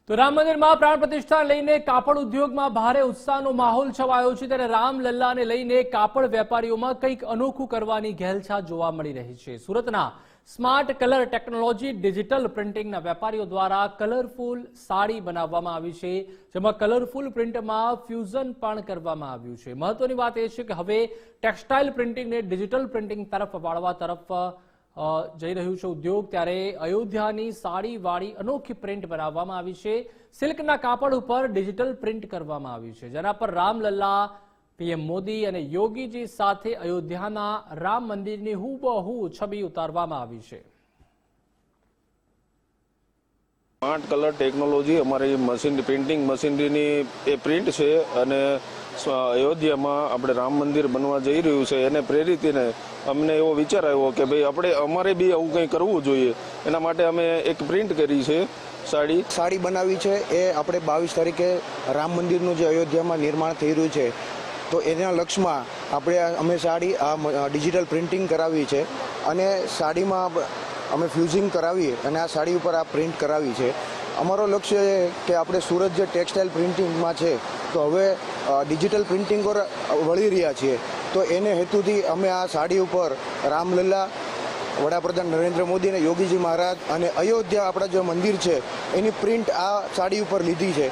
તો રામ મંદિરમાં પ્રાણ પ્રતિષ્ઠા લઈને કાપડ ઉદ્યોગમાં ભારે ઉત્સાહનો માહોલ છવાયો છે ત્યારે રામલલ્લાને લઈને કાપડ વેપારીઓમાં કંઈક અનોખું કરવાની ઘેલછા જોવા મળી રહી છે। સુરતના સ્માર્ટ કલર ટેકનોલોજી ડિજિટલ પ્રિન્ટિંગના વેપારીઓ દ્વારા કલરફુલ સાડી બનાવવામાં આવી છે, જેમાં કલરફુલ પ્રિન્ટમાં ફ્યુઝન પણ કરવામાં આવ્યું છે। મહત્વની વાત એ છે કે હવે ટેક્સટાઇલ પ્રિન્ટિંગને ડિજિટલ પ્રિન્ટિંગ તરફ વાળવા તરફ જઈ રહ્યું છે ઉદ્યોગ। ત્યારે અયોધ્યાની સાડીવાળી અનોખી પ્રિન્ટ બનાવવામાં આવી છે। સિલ્કના કાપડ ઉપર ડિજિટલ પ્રિન્ટ કરવામાં આવી છે, જેના પર રામલલ્લા, પીએમ મોદી અને યોગીજી સાથે અયોધ્યાના રામ મંદિરની હુબહુ છબી ઉતારવામાં આવી છે। સ્માર્ટ કલર ટેકનોલોજી અમારી મશીન પ્રિન્ટિંગ મશીનરીની એ પ્રિન્ટ છે અને અયોધ્યામાં આપણે રામ મંદિર બનવા જઈ રહ્યું છે એને પ્રેરિતને અમને એવો વિચાર આવ્યો કે ભાઈ અમારે બી આવું કંઈ કરવું જોઈએ। એના માટે અમે એક પ્રિન્ટ કરી છે સાડી બનાવી છે। એ આપણે 22 તારીખે રામ મંદિરનું જે અયોધ્યામાં નિર્માણ થઈ રહ્યું છે તો એના લક્ષ્યમાં અમે સાડી ડિજિટલ પ્રિન્ટિંગ કરાવી છે અને સાડીમાં અમે ફ્યુઝિંગ કરાવી અને આ સાડી ઉપર આ પ્રિન્ટ કરાવી છે। અમારો લક્ષ્ય છે કે આપણે સુરત જે ટેક્સટાઇલ પ્રિન્ટિંગમાં છે તો હવે ડિજિટલ પ્રિન્ટિંગ પર વળી રહ્યા છીએ, તો એને હેતુથી અમે આ સાડી ઉપર રામલલ્લા, વડાપ્રધાન નરેન્દ્ર મોદી અને યોગીજી મહારાજ અને અયોધ્યા આપણા જે મંદિર છે એની પ્રિન્ટ આ સાડી ઉપર લીધી છે।